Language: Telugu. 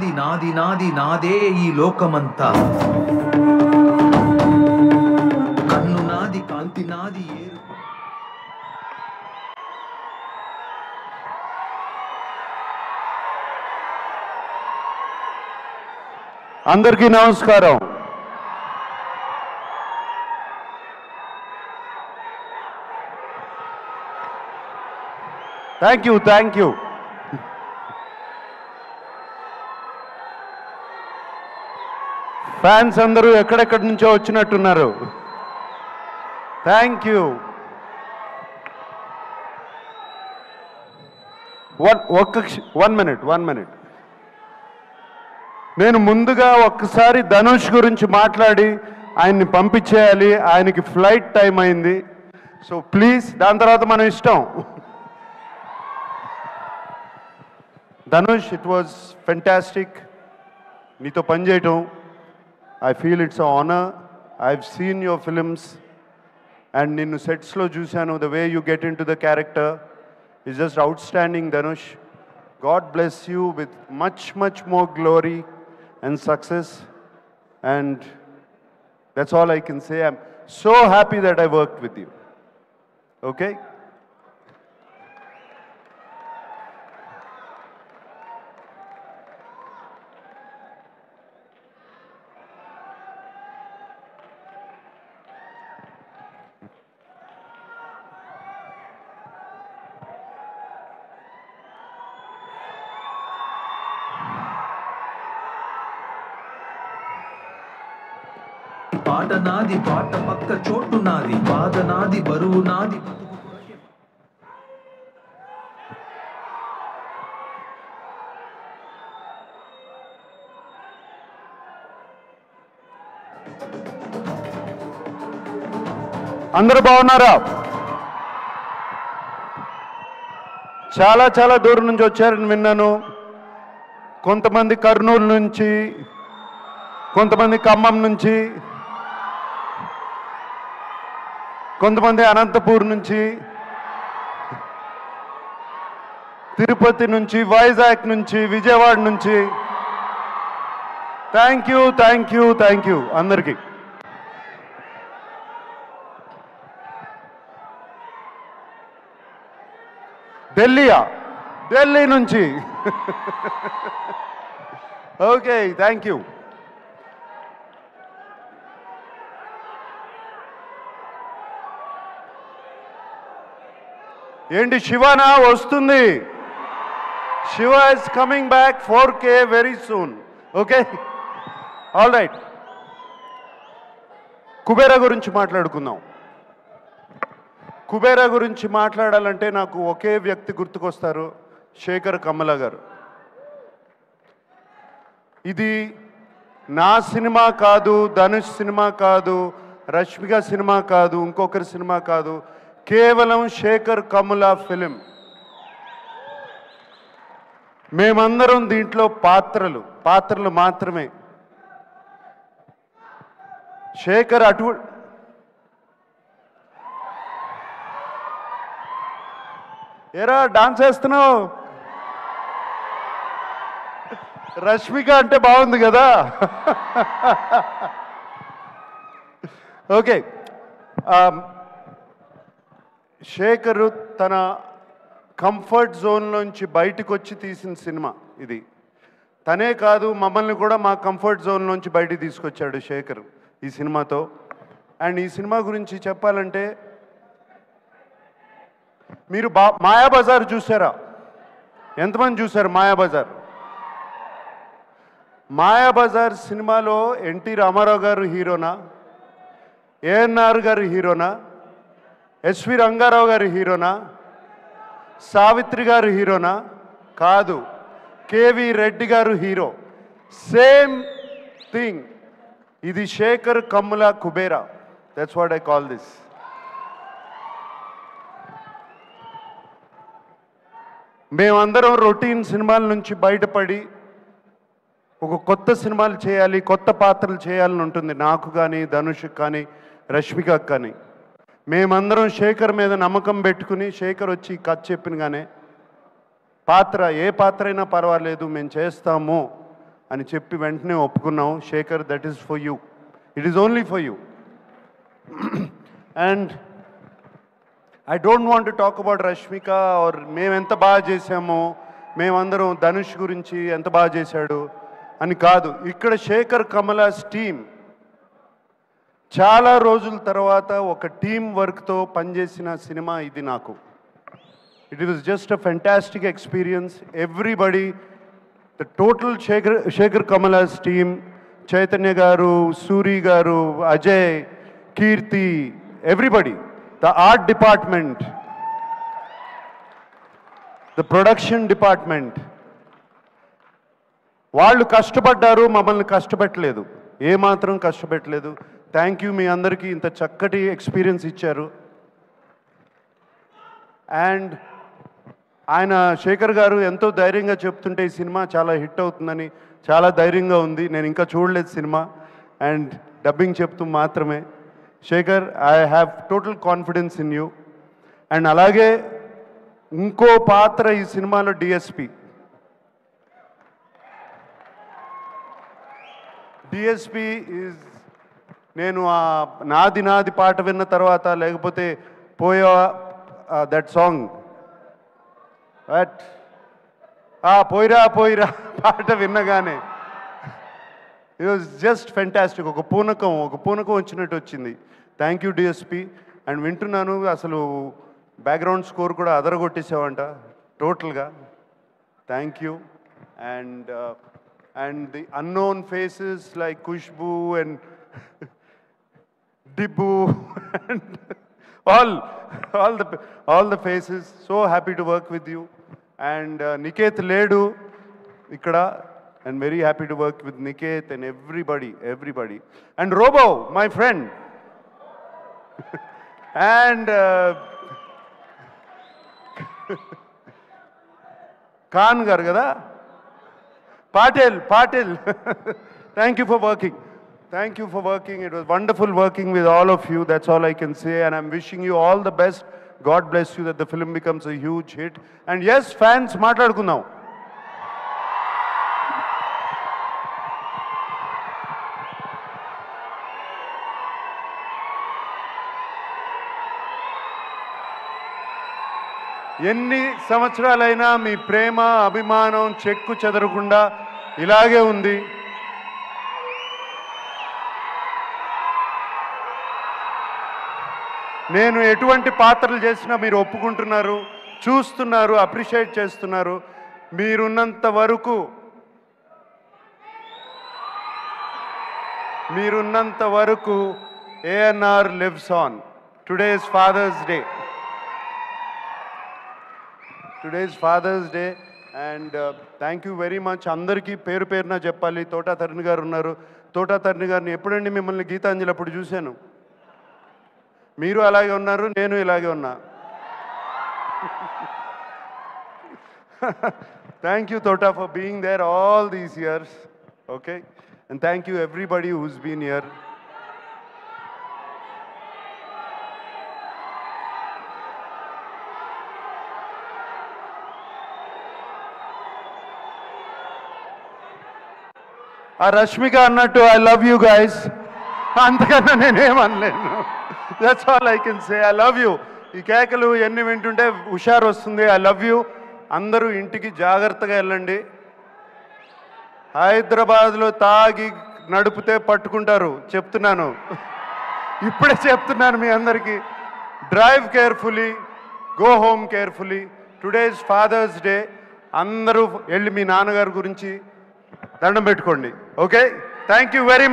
నాది నాది నాది నాదే ఈ లోకమంతా కన్ను నాది కాంతి నాది ఏరు అందరికీ నమస్కారం. Thank you. ఫ్యాన్స్ అందరూ ఎక్కడెక్కడి నుంచో వచ్చినట్టున్నారు. Thank you. One minute. నేను ముందుగా ఒక్కసారి ధనుష్ గురించి మాట్లాడి ఆయన్ని పంపించేయాలి. ఆయనకి ఫ్లైట్ టైం అయింది. సో ప్లీజ్, దాని తర్వాత మనం ఇష్టం. ధనుష్, ఇట్ వాజ్ ఫెంటాస్టిక్ నీతో పనిచేయటం. I feel it's a honour. I have seen your films and నిన్ను సెట్స్లో చూశాను. The way you get into the character is just outstanding Dhanush. God bless you with much more glory and success, and that's all I can say. I'm so happy that I worked with you. Okay? పాట నాది పాట పక్క చోటు నాది బాధ నాది బరువు నాది అందరూ బాగున్నారా? చాలా దూరం నుంచి వచ్చారని విన్నాను. కొంతమంది కర్నూలు నుంచి, కొంతమంది ఖమ్మం నుంచి, కొంతమంది అనంతపూర్ నుంచి, తిరుపతి నుంచి, వైజాగ్ నుంచి, విజయవాడ నుంచి. థ్యాంక్ యూ అందరికీ. ఢిల్లీ నుంచి. Okay, thank you. ఏంటి శివనా వస్తుంది? Shiva is coming back 4K very soon. Okay, all right. Kubera గురించి మాట్లాడుకుందాం. కుబేరా గురించి మాట్లాడాలంటే నాకు ఒకే వ్యక్తి గుర్తుకొస్తారు, శేఖర్ కమ్ముల గారు. ఇది నా సినిమా కాదు, ధనుష్ సినిమా కాదు, రష్మిక సినిమా కాదు, ఇంకొకరి సినిమా కాదు, కేవలం శేఖర్ కమ్ముల ఫిలిం. మేమందరం దీంట్లో పాత్రలు మాత్రమే. శేఖర్ ఏరా డాన్స్ వేస్తున్నావు? రష్మిక అంటే బాగుంది కదా. ఓకే, శేఖరు తన కంఫర్ట్ జోన్లోంచి బయటకు వచ్చి తీసిన సినిమా ఇది. తనే కాదు, మమ్మల్ని కూడా మా కంఫర్ట్ జోన్లోంచి బయటికి తీసుకొచ్చాడు శేఖర్ ఈ సినిమాతో. అండ్ ఈ సినిమా గురించి చెప్పాలంటే, మీరు మాయాబజార్ చూసారా? ఎంతమంది చూశారు మాయాబజార్? మాయాబజార్ సినిమాలో ఎన్టీ రామారావు గారు హీరోనా, ఏఎన్ఆర్ గారు హీరోనా, ఎస్వి రంగారావు గారు హీరోనా, సావిత్రి గారు హీరోనా? కాదు, కేవి రెడ్డి గారు హీరో. Same thing. ఇది Shekhar Kammula Kubera. That's what I call this. మేమందరం రొటీన్ సినిమాల నుంచి బయటపడి ఒక కొత్త సినిమాలు చేయాలి, కొత్త పాత్రలు చేయాలని ఉంటుంది నాకు కానీ, ధనుష్కి కానీ, రష్మికకు కానీ. మేమందరం శేఖర్ మీద నమ్మకం పెట్టుకుని, శేఖర్ వచ్చి కథ చెప్పినగానే ఏ పాత్ర అయినా పర్వాలేదు మేము చేస్తాము అని చెప్పి వెంటనే ఒప్పుకున్నాం. Shekhar, that is for you, it is only for you. And I don't want to talk about Rashmika or మేము ఎంత బాగా చేసామో, మేమందరం ధనుష్ గురించి ఎంత బాగా చేశాడు అని కాదు. ఇక్కడ శేఖర్ కమలాస్ టీమ్ చాలా రోజుల తర్వాత ఒక టీమ్ వర్క్తో పనిచేసిన సినిమా ఇది నాకు. It was just a fantastic experience. Everybody, the total Shekhar Kammula's team, Chaitanya garu, Suri garu, Ajay, Keerthi, everybody, the art department, the production department, వాళ్ళు కష్టపడ్డారు, మమ్మల్ని కష్టపెట్టలేదు, ఏమాత్రం కష్టపెట్టలేదు. థ్యాంక్ యూ, మీ అందరికీ ఇంత చక్కటి ఎక్స్పీరియన్స్ ఇచ్చారు. అండ్ ఆయన శేఖర్ గారు ఎంతో ధైర్యంగా చెప్తుంటే ఈ సినిమా చాలా హిట్ అవుతుందని చాలా ధైర్యంగా ఉంది. నేను ఇంకా చూడలేదు సినిమా, అండ్ డబ్బింగ్ చెప్తూ మాత్రమే. Shekhar, I have total confidence in you. And అలాగే ఇంకో పాత్ర ఈ సినిమాలో డిఎస్పి. డిఎస్పి ఈజ్, నేను ఆ నాది నాది పాట విన్న తర్వాత, లేకపోతే పోయా దట్ సాంగ్, బట్ పోయిరా పోయిరా పాట విన్నగానే ఇట్ వాజ్ జస్ట్ ఫెంటాస్టిక్. ఒక పూనకం వచ్చినట్టు వచ్చింది. Thank you DSP. అండ్ వింటున్నాను అసలు బ్యాక్గ్రౌండ్ స్కోర్ కూడా అదరగొట్టేసావంట టోటల్గా. Thank you. And the unknown faces like Khushbu and Dibbu and all the faces, so happy to work with you. And Niket Ledu ikkada, and very happy to work with Niket and everybody. And Robo, my friend. And Khan gar kada, Patil. Thank you for working. Thank you for working. It was wonderful working with all of you. That's all I can say. And I'm wishing you all the best. God bless you, that the film becomes a huge hit. And yes, fans, maatladukundaam. ఎన్ని సంవత్సరాలైనా మీ ప్రేమ, అభిమానం చెక్కు చెదరకుండా ఇలాగే ఉంది. నేను ఎటువంటి పాత్రలు చేసినా మీరు ఒప్పుకుంటున్నారు, చూస్తున్నారు, అప్రిషియేట్ చేస్తున్నారు. మీరున్నంత వరకు ANR lives on. Today is father's day. And thank you very much. అందరికీ పేరు పేరున చెప్పాలి. తోటా తరుణ్ గారు ఉన్నారు. తోటా తరుణ్ గారిని ఎప్పుడండి మిమ్మల్ని గీతాంజలి అప్పుడు చూశాను. మీరు అలాగే ఉన్నారు, నేను ఇలాగే ఉన్నా. Thank you Thota for being there all these years. Okay, and thank you everybody who's been here. ఆ రష్మిక అన్నట్టు ఐ లవ్ యూ గైస్, అంతకన్నా నేనేమనలేను. That's all I can say. I love you. ఈ కేకలు ఎన్ని వింటుంటే హుషారు వస్తుంది. I love you. అందరూ ఇంటికి జాగ్రత్తగా వెళ్ళండి. హైదరాబాద్లో తాగి నడిపితే పట్టుకుంటారు, చెప్తున్నాను, ఇప్పుడే చెప్తున్నాను మీ అందరికీ. Drive carefully, go home carefully. Today is father's day. అందరూ వెళ్ళి మీ నాన్నగారి గురించి దండం పెట్టుకోండి. Okay, thank you very much.